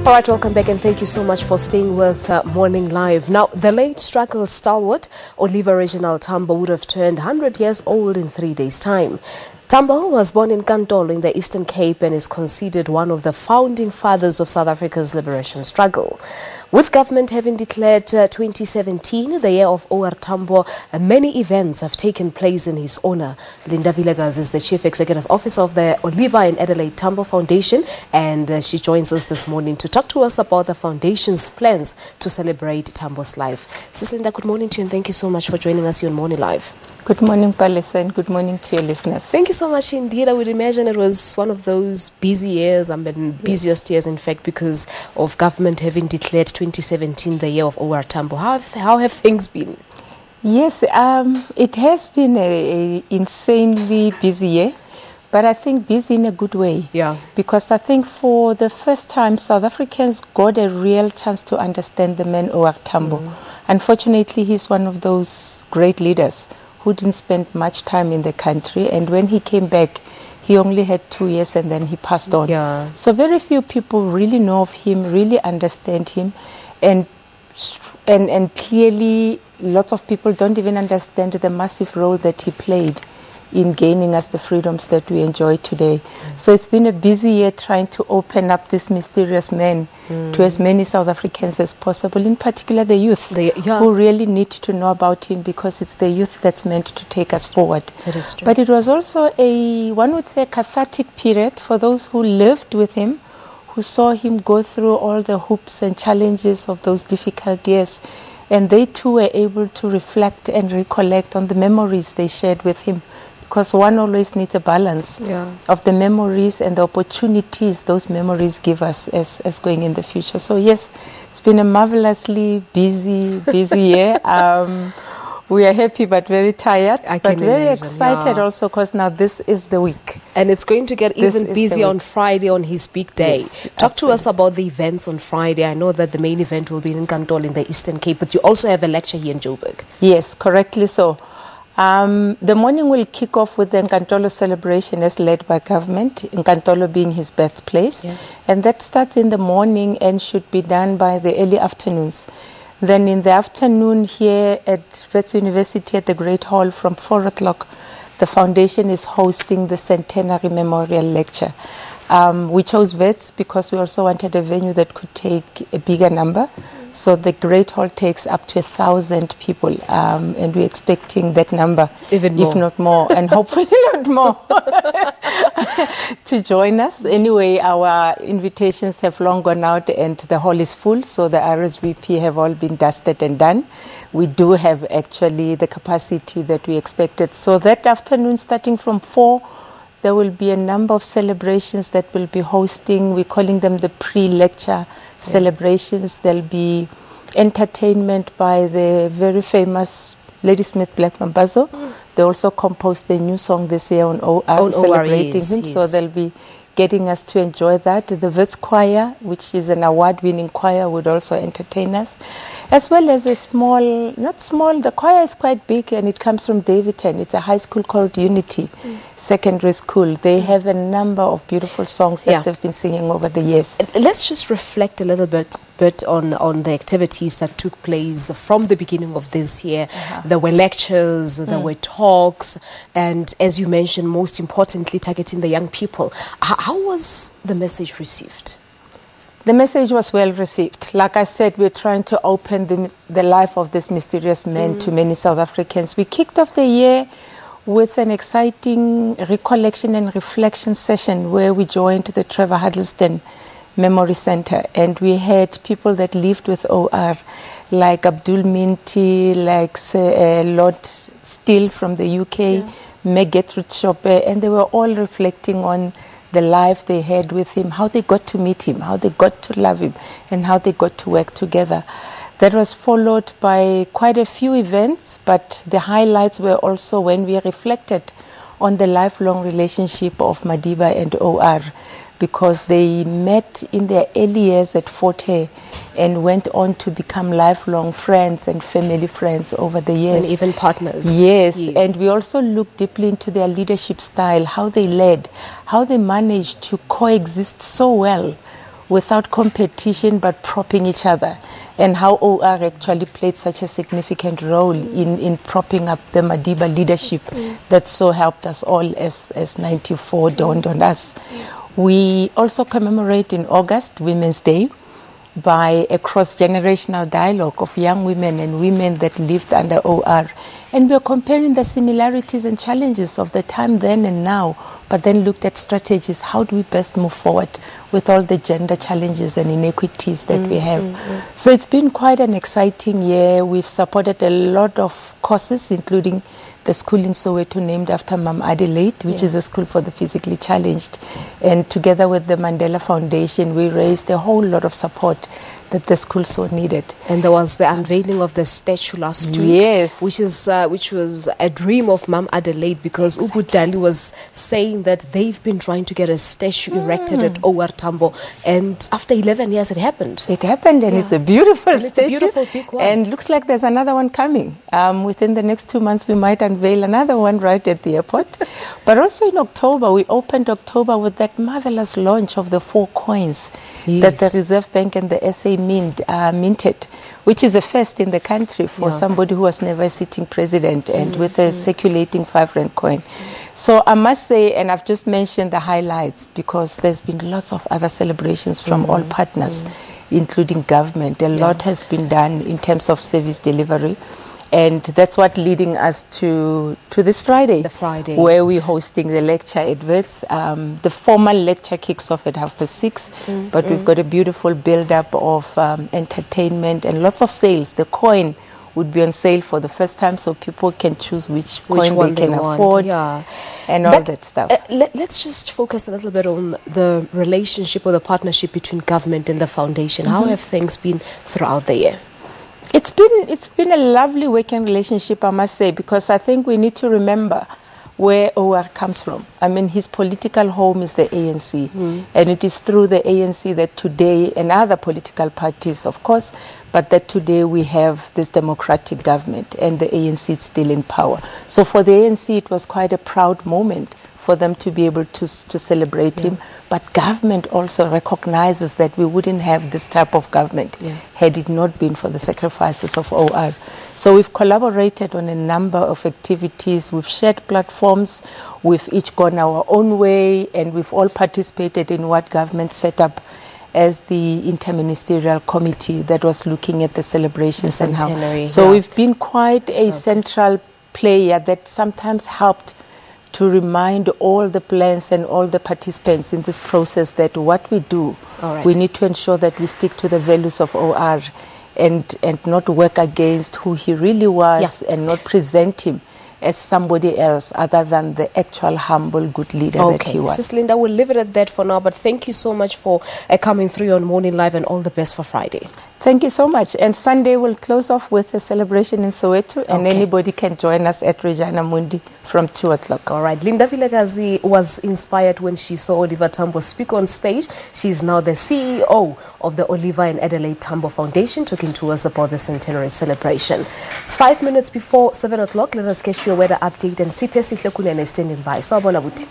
All right, welcome back and thank you so much for staying with Morning Live. Now, the late struggle stalwart, Oliver Reginald Tambo, would have turned 100 years old in 3 days' time. Tambo was born in Nkantolo in the Eastern Cape and is considered one of the founding fathers of South Africa's liberation struggle. With government having declared 2017 the year of OR Tambo, many events have taken place in his honor. Linda Vilakazi is the Chief Executive Officer of the Oliver and Adelaide Tambo Foundation, and she joins us this morning to talk to us about the foundation's plans to celebrate Tambo's life. Sis Linda, good morning to you and thank you so much for joining us here on Morning Live. Good morning, Palisa, and good morning to your listeners. Thank you so much indeed. I would imagine it was one of those busy years, busiest years in fact, because of government having declared 2017 the year of OR Tambo. How have things been? Yes, it has been an insanely busy year, but I think busy in a good way. Yeah. Because I think for the first time, South Africans got a real chance to understand the man OR Tambo. Unfortunately, he's one of those great leaders who didn't spend much time in the country, and when he came back, he only had 2 years and then he passed on. Yeah. So very few people really know of him, really understand him, and clearly lots of people don't even understand the massive role that he played in gaining us the freedoms that we enjoy today. So it's been a busy year trying to open up this mysterious man to as many South Africans as possible, in particular the youth, who really need to know about him, because it's the youth that's meant to take us forward. That is true. But it was also one would say, cathartic period for those who lived with him, who saw him go through all the hoops and challenges of those difficult years. And they too were able to reflect and recollect on the memories they shared with him. Because one always needs a balance of the memories and the opportunities those memories give us as going in the future. So yes, it's been a marvelously busy year. We are happy but very tired, but very excited also, because now this is the week. And it's going to get even busier on Friday on his big day. Yes, Talk to us about the events on Friday. I know that the main event will be in Nkantolo in the Eastern Cape, but you also have a lecture here in Joburg. Yes, correctly so. The morning will kick off with the Nkantolo celebration as led by government, Nkantolo being his birthplace. Yeah. And that starts in the morning and should be done by the early afternoons. Then in the afternoon here at Wits University at the Great Hall from 4 o'clock, the foundation is hosting the Centenary Memorial Lecture. We chose Wits because we also wanted a venue that could take a bigger number. So the Great Hall takes up to 1,000 people, and we're expecting that number, even more, if not more, and hopefully not more, to join us. Anyway, our invitations have long gone out and the hall is full, so the RSVP have all been dusted and done. We do have actually the capacity that we expected. So that afternoon, starting from 4, there will be a number of celebrations that we'll be hosting. We're calling them the pre-lecture celebrations. There'll be entertainment by the very famous Ladysmith Black Mambazo. They also composed a new song this year on OR, celebrating him. Yes. So they'll be getting us to enjoy that. The Wits Choir, which is an award-winning choir, would also entertain us, as well as a small, not small, the choir is quite big and it comes from Davidton. It's a high school called Unity Secondary School. They have a number of beautiful songs that they've been singing over the years. Let's just reflect a little bit on the activities that took place from the beginning of this year. There were lectures, there were talks, and as you mentioned, most importantly, targeting the young people. How was the message received? The message was well received. Like I said, we're trying to open the life of this mysterious man to many South Africans. We kicked off the year with an exciting recollection and reflection session where we joined the Trevor Huddleston Memory Center, and we had people that lived with OR, like Abdul Minty, like Lord Steele from the UK, Meg Gertrude Chope, and they were all reflecting on the life they had with him, how they got to meet him, how they got to love him, and how they got to work together. That was followed by quite a few events, but the highlights were also when we reflected on the lifelong relationship of Madiba and OR, because they met in their early years at Fort Hare and went on to become lifelong friends and family friends over the years. And even partners. Yes, and we also looked deeply into their leadership style, how they led, how they managed to coexist so well without competition but propping each other, and how OR actually played such a significant role in propping up the Madiba leadership that so helped us all as 94 dawned on us. We also commemorate in August Women's Day by a cross-generational dialogue of young women and women that lived under OR. And we're comparing the similarities and challenges of the time then and now, but then looked at strategies. How do we best move forward with all the gender challenges and inequities that we have? So it's been quite an exciting year. We've supported a lot of causes, including the school in Soweto named after Mom Adelaide, which is a school for the physically challenged. And together with the Mandela Foundation, we raised a whole lot of support that the school so needed. And there was the unveiling of the statue last week, yes, which was a dream of Mom Adelaide, because Ubu Dali was saying that they've been trying to get a statue erected at OR Tambo, and after 11 years it happened. It happened, and it's a beautiful statue. It's a beautiful big one. And looks like there's another one coming. Within the next 2 months we might unveil another one right at the airport. But also in October, we opened October with that marvelous launch of the 4 coins that the Reserve Bank and the SA minted, which is a first in the country for somebody who was never a sitting president, and with a circulating 5 rand coin. So I must say, and I've just mentioned the highlights because there's been lots of other celebrations from all partners, including government. A lot has been done in terms of service delivery. And that's what leading us to this Friday. The Friday. Where we're hosting the lecture adverts. The formal lecture kicks off at 6:30, but we've got a beautiful build-up of entertainment and lots of sales. The coin would be on sale for the first time, so people can choose which coin they can afford and all that stuff. Let's just focus a little bit on the relationship or the partnership between government and the foundation. How have things been throughout the year? It's been a lovely working relationship, I must say, because I think we need to remember where OR comes from. I mean, his political home is the ANC, and it is through the ANC that today, and other political parties, of course, but that today we have this democratic government, and the ANC is still in power. So for the ANC, it was quite a proud moment for them to be able to celebrate him. But government also recognizes that we wouldn't have this type of government had it not been for the sacrifices of OR. So we've collaborated on a number of activities. We've shared platforms. We've each gone our own way, and we've all participated in what government set up as the interministerial committee that was looking at the celebrations and how. So we've been quite a central player that sometimes helped to remind all the plans and all the participants in this process that what we do, we need to ensure that we stick to the values of OR and not work against who he really was and not present him as somebody else other than the actual humble good leader that he was. Sis Linda, we'll leave it at that for now, but thank you so much for coming through on Morning Live, and all the best for Friday. Thank you so much. And Sunday we'll close off with a celebration in Soweto, and anybody can join us at Regina Mundi from 2 o'clock. All right. Linda Vilakazi was inspired when she saw Oliver Tambo speak on stage. She is now the CEO of the Oliver and Adelaide Tambo Foundation, talking to us about the centenary celebration. It's 5 minutes before 7 o'clock. Let us get you a weather update, and CPS Ihlekunene is standing by. Sawubona buti.